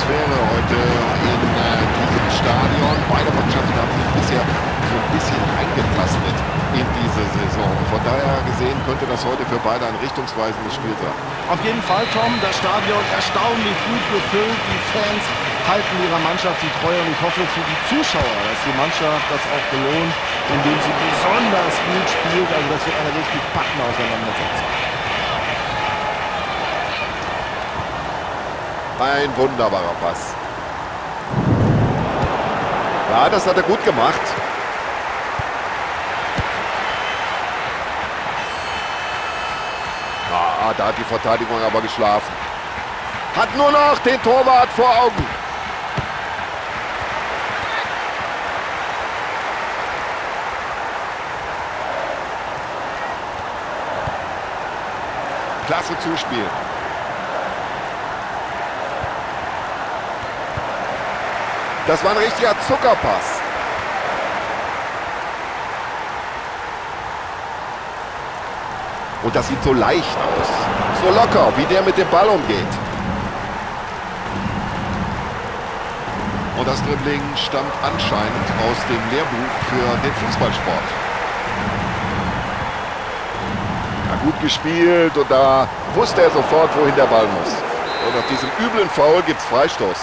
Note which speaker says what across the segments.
Speaker 1: Atmosphäre heute in diesem Stadion. Beide Mannschaften haben sich bisher so ein bisschen eingetastet in diese Saison. Von daher gesehen könnte das heute für beide ein richtungsweisendes Spiel sein.
Speaker 2: Auf jeden Fall, Tom, das Stadion erstaunlich gut gefüllt. Die Fans halten ihrer Mannschaft die Treue und ich hoffe für die Zuschauer, dass die Mannschaft das auch belohnt, indem sie besonders gut spielt. Also das wird eine richtig packende Auseinandersetzung.
Speaker 1: Ein wunderbarer Pass. Ja, das hat er gut gemacht. Ah, da hat die Verteidigung aber geschlafen. Hat nur noch den Torwart vor Augen. Klasse Zuspiel. Das war ein richtiger Zuckerpass. Und das sieht so leicht aus. So locker, wie der mit dem Ball umgeht. Und das Dribbling stammt anscheinend aus dem Lehrbuch für den Fußballsport. Ja, gut gespielt und da wusste er sofort, wohin der Ball muss. Und nach diesem üblen Foul gibt es Freistoß.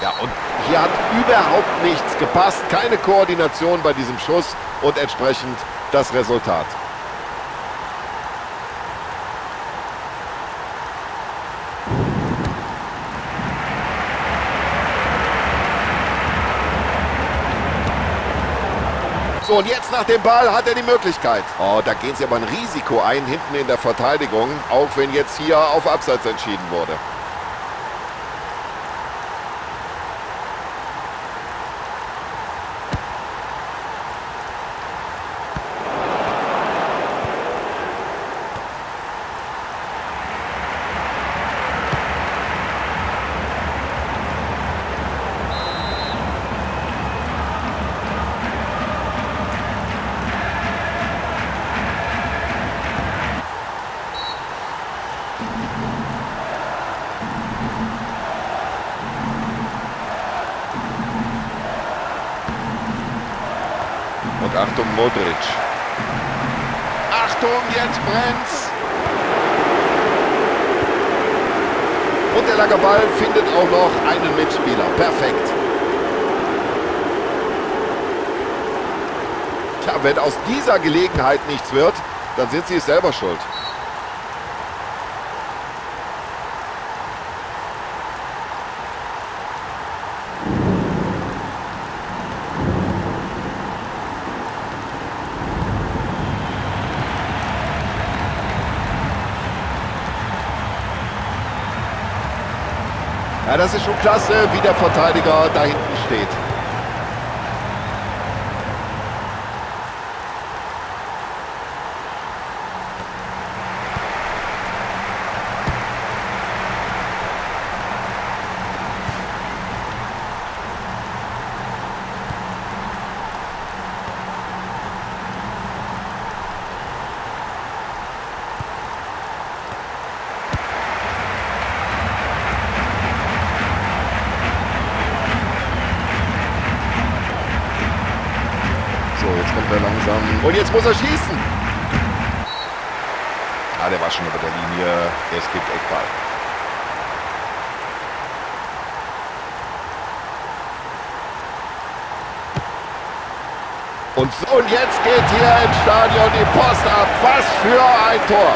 Speaker 1: Ja, und hier hat überhaupt nichts gepasst. Keine Koordination bei diesem Schuss und entsprechend das Resultat. So, und jetzt nach dem Ball hat er die Möglichkeit. Oh, da gehen sie aber ein Risiko ein, hinten in der Verteidigung, auch wenn jetzt hier auf Abseits entschieden wurde. Und Achtung, Modric. Achtung, jetzt brennt's. Und der lange Ball findet auch noch einen Mitspieler. Perfekt. Tja, wenn aus dieser Gelegenheit nichts wird, dann sind sie es selber schuld. Ja, das ist schon klasse, wie der Verteidiger da hinten steht. Jetzt kommt er langsam. Und jetzt muss er schießen. Ah, der war schon über der Linie. Es gibt Eckball. Und jetzt geht hier im Stadion die Post ab. Was für ein Tor.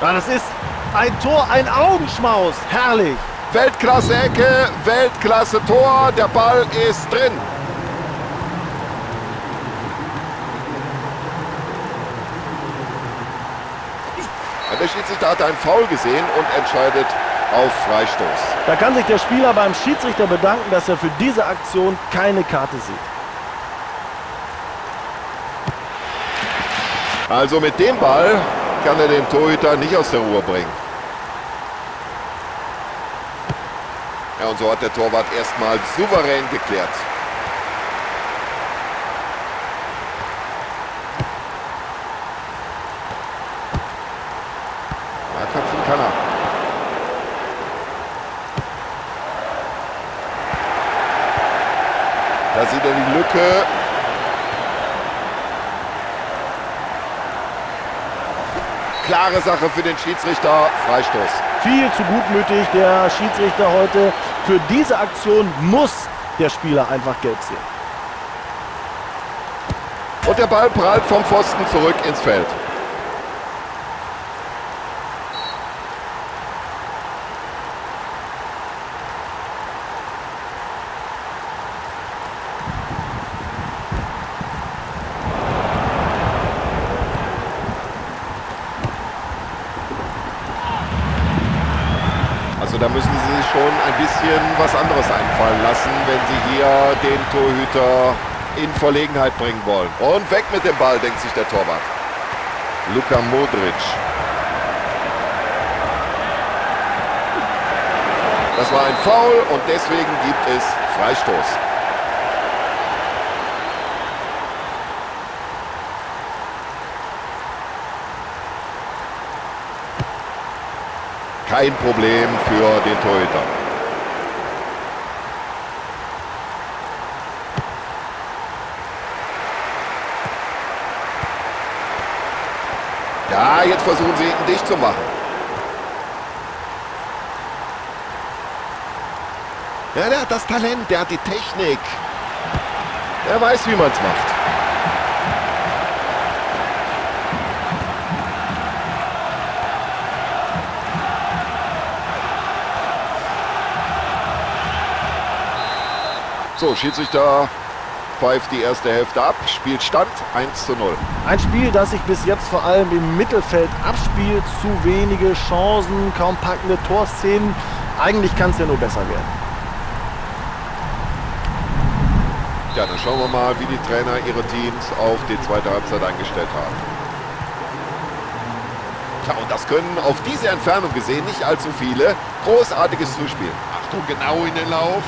Speaker 2: Ja, das ist ein Tor, ein Augenschmaus. Herrlich.
Speaker 1: Weltklasse-Ecke, Weltklasse-Tor, der Ball ist drin. Der Schiedsrichter hat einen Foul gesehen und entscheidet auf Freistoß.
Speaker 2: Da kann sich der Spieler beim Schiedsrichter bedanken, dass er für diese Aktion keine Karte sieht.
Speaker 1: Also mit dem Ball kann er den Torhüter nicht aus der Ruhe bringen. Ja, und so hat der Torwart erstmal souverän geklärt. Ja, köpfen kann er. Da sieht er die Lücke. Klare Sache für den Schiedsrichter. Freistoß.
Speaker 2: Viel zu gutmütig der Schiedsrichter heute. Für diese Aktion muss der Spieler einfach gelb sehen.
Speaker 1: Und der Ball prallt vom Pfosten zurück ins Feld. Also da müssen sie sich schon ein bisschen was anderes einfallen lassen, wenn sie hier den Torhüter in Verlegenheit bringen wollen. Und weg mit dem Ball, denkt sich der Torwart. Luka Modric. Das war ein Foul und deswegen gibt es Freistoß. Kein Problem für den Torhüter. Ja, jetzt versuchen sie ihn dicht zu machen. Ja, der hat das Talent, der hat die Technik. Der weiß, wie man es macht. So, Schiedsrichter pfeift die erste Hälfte ab, Spielstand 1:0.
Speaker 2: Ein Spiel, das sich bis jetzt vor allem im Mittelfeld abspielt. Zu wenige Chancen, kaum packende Torszenen. Eigentlich kann es ja nur besser werden.
Speaker 1: Ja, dann schauen wir mal, wie die Trainer ihre Teams auf die zweite Halbzeit eingestellt haben. Ja, und das können auf diese Entfernung gesehen nicht allzu viele. Großartiges Zuspiel. Achtung, genau in den Lauf.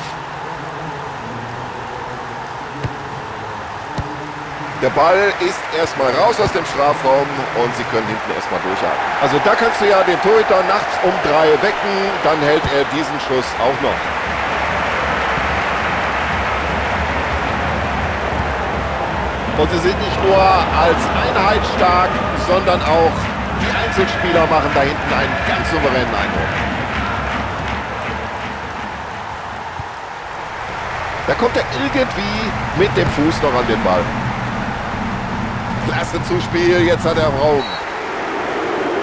Speaker 1: Der Ball ist erstmal raus aus dem Strafraum und sie können hinten erstmal durchhalten. Also da kannst du ja den Torhüter nachts um 3 wecken, dann hält er diesen Schuss auch noch. Und sie sind nicht nur als Einheit stark, sondern auch die Einzelspieler machen da hinten einen ganz souveränen Eindruck. Da kommt er irgendwie mit dem Fuß noch an den Ball. Klasse Zuspiel, jetzt hat er Raum.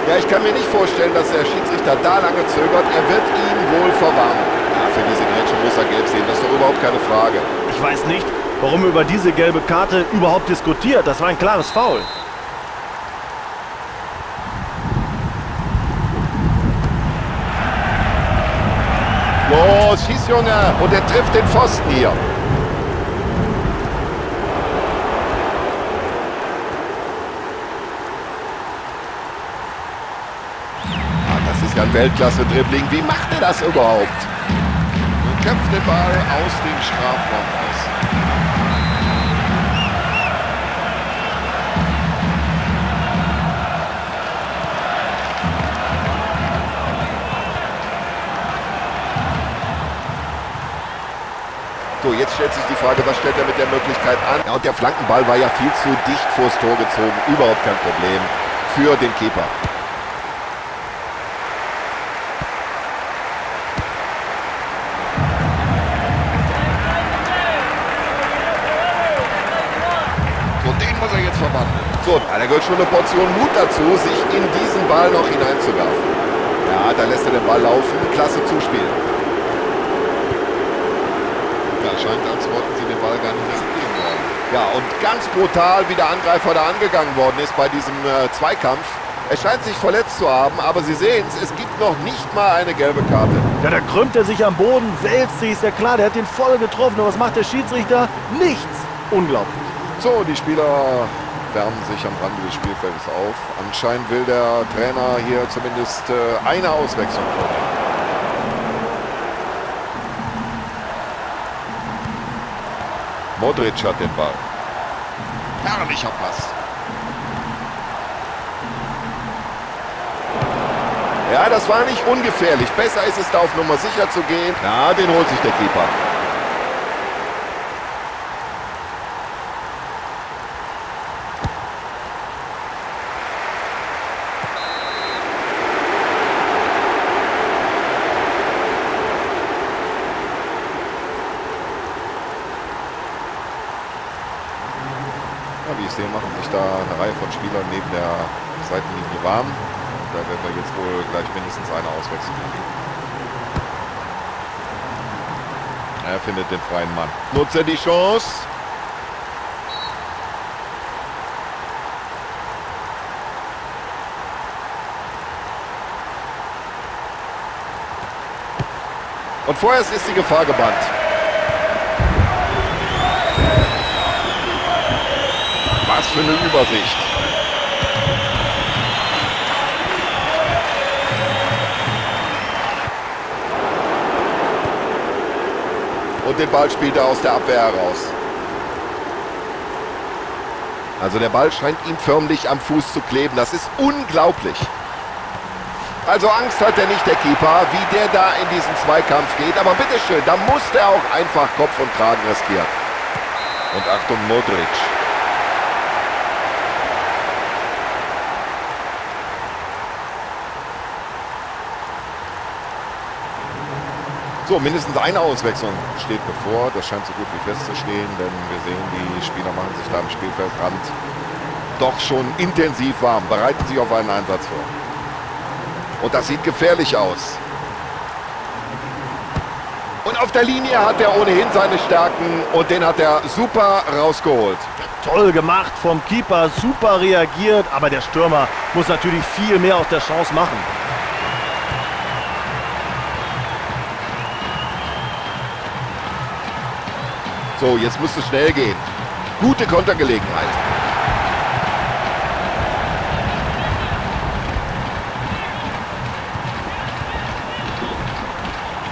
Speaker 1: Ja, ich kann mir nicht vorstellen, dass der Schiedsrichter da lange zögert. Er wird ihn wohl verwarnen. Ja, für diese Grätsche muss er gelb sehen, das ist doch überhaupt keine Frage.
Speaker 2: Ich weiß nicht, warum über diese gelbe Karte überhaupt diskutiert. Das war ein klares Foul.
Speaker 1: Los, schieß, Junge! Und er trifft den Pfosten hier. Ein Weltklasse-Dribbling. Wie macht er das überhaupt? Und köpft den Ball aus dem Strafraum raus. So, jetzt stellt sich die Frage, was stellt er mit der Möglichkeit an? Ja, und der Flankenball war ja viel zu dicht vors Tor gezogen. Überhaupt kein Problem für den Keeper. So, da gehört schon eine Portion Mut dazu, sich in diesen Ball noch hineinzuwerfen. Ja, da lässt er den Ball laufen. Klasse Zuspiel. Ja, scheint, als wollten sie den Ball gar nicht riskieren wollen. Ja, und ganz brutal, wie der Angreifer da angegangen worden ist bei diesem Zweikampf. Er scheint sich verletzt zu haben, aber Sie sehen es gibt noch nicht mal eine gelbe Karte.
Speaker 2: Ja, da krümmt er sich am Boden, wälzt sich, ist ja klar, der hat den voll getroffen. Und was macht der Schiedsrichter? Nichts. Unglaublich.
Speaker 1: So, die Spieler wärmen sich am Rande des Spielfeldes auf. Anscheinend will der Trainer hier zumindest eine Auswechslung vornehmen. Modric hat den Ball. Herrlicher Pass. Ja, das war nicht ungefährlich. Besser ist es, da auf Nummer sicher zu gehen. Ja, den holt sich der Keeper. Wie ich sehe, machen sich da eine Reihe von Spielern neben der Seitenlinie warm. Da werden wir jetzt wohl gleich mindestens eine Auswechslung kriegen. Er findet den freien Mann. Nutzt er die Chance? Und vorerst ist die Gefahr gebannt. Was für eine Übersicht. Und den Ball spielt er aus der Abwehr heraus. Also der Ball scheint ihm förmlich am Fuß zu kleben. Das ist unglaublich. Also Angst hat er nicht, der Keeper, wie der da in diesen Zweikampf geht. Aber bitteschön, da muss er auch einfach Kopf und Kragen riskieren. Und Achtung, Modric. So, mindestens eine Auswechslung steht bevor. Das scheint so gut wie festzustehen, denn wir sehen, die Spieler machen sich da am Spielfeldrand doch schon intensiv warm, bereiten sich auf einen Einsatz vor. Und das sieht gefährlich aus. Und auf der Linie hat er ohnehin seine Stärken und den hat er super rausgeholt.
Speaker 2: Toll gemacht vom Keeper, super reagiert, aber der Stürmer muss natürlich viel mehr aus der Chance machen.
Speaker 1: So, jetzt müsste es schnell gehen. Gute Kontergelegenheit.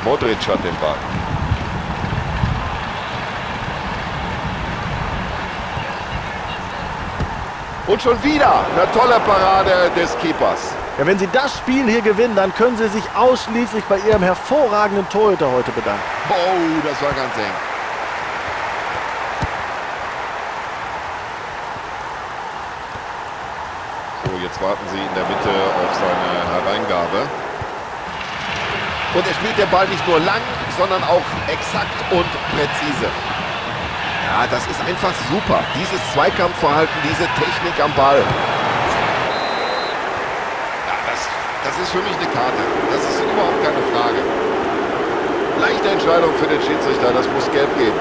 Speaker 1: Modric hat den Ball. Und schon wieder eine tolle Parade des Keepers.
Speaker 2: Ja, wenn Sie das Spiel hier gewinnen, dann können Sie sich ausschließlich bei Ihrem hervorragenden Torhüter heute bedanken.
Speaker 1: Oh, das war ganz eng. Jetzt warten sie in der Mitte auf seine Hereingabe. Und er spielt den Ball nicht nur lang, sondern auch exakt und präzise. Ja, das ist einfach super. Dieses Zweikampfverhalten, diese Technik am Ball. Ja, das ist für mich eine Karte. Das ist überhaupt keine Frage. Leichte Entscheidung für den Schiedsrichter, das muss gelb geben.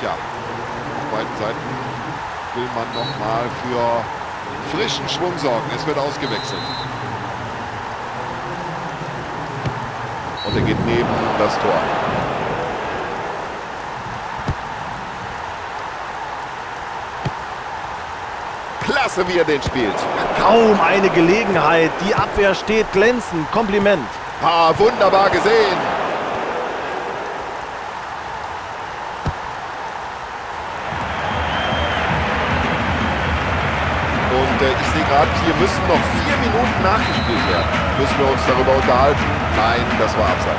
Speaker 1: Auf beiden Seiten will man nochmal für frischen Schwung sorgen. Es wird ausgewechselt. Und er geht neben das Tor. Klasse, wie er den spielt.
Speaker 2: Kaum eine Gelegenheit. Die Abwehr steht glänzend. Kompliment.
Speaker 1: Ah, wunderbar gesehen. Ich sehe gerade, hier müssen noch 4 Minuten nachgespielt werden. Müssen wir uns darüber unterhalten? Nein, das war abseits.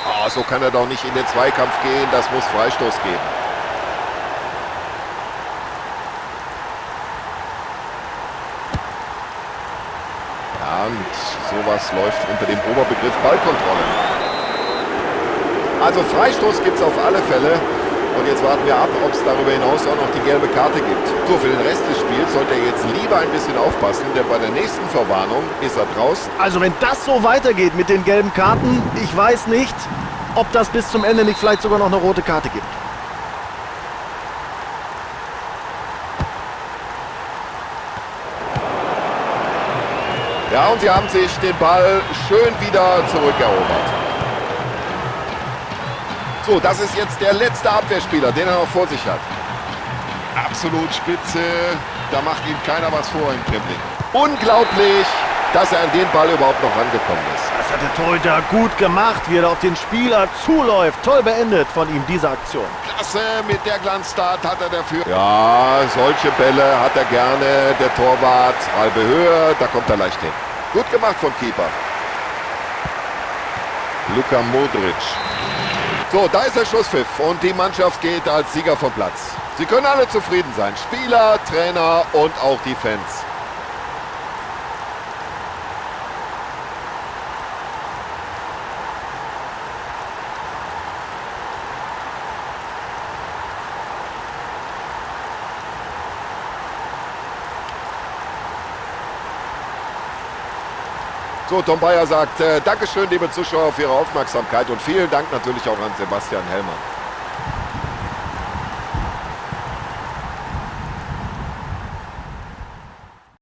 Speaker 1: Oh, so kann er doch nicht in den Zweikampf gehen. Das muss Freistoß geben. Und sowas läuft unter dem Oberbegriff Ballkontrolle. Also Freistoß gibt es auf alle Fälle. Und jetzt warten wir ab, ob es darüber hinaus auch noch die gelbe Karte gibt. So, für den Rest des Spiels sollte er jetzt lieber ein bisschen aufpassen, denn bei der nächsten Verwarnung ist er draußen.
Speaker 2: Also wenn das so weitergeht mit den gelben Karten, ich weiß nicht, ob das bis zum Ende nicht vielleicht sogar noch eine rote Karte gibt.
Speaker 1: Ja, und sie haben sich den Ball schön wieder zurückerobert. So, das ist jetzt der letzte Abwehrspieler, den er noch vor sich hat. Absolut spitze. Da macht ihm keiner was vor im Dribbling. Unglaublich, dass er an den Ball überhaupt noch rangekommen ist.
Speaker 2: Das hat der Torhüter gut gemacht, wie er auf den Spieler zuläuft. Toll beendet von ihm, diese Aktion.
Speaker 1: Klasse, mit der Glanzstart hat er dafür. Ja, solche Bälle hat er gerne. Der Torwart, halbe Höhe, da kommt er leicht hin. Gut gemacht vom Keeper. Luka Modric. So, da ist der Schusspfiff und die Mannschaft geht als Sieger vom Platz. Sie können alle zufrieden sein. Spieler, Trainer und auch die Fans. So, Tom Bayer sagt, Dankeschön, liebe Zuschauer, für Ihre Aufmerksamkeit und vielen Dank natürlich auch an Sebastian Hellmann.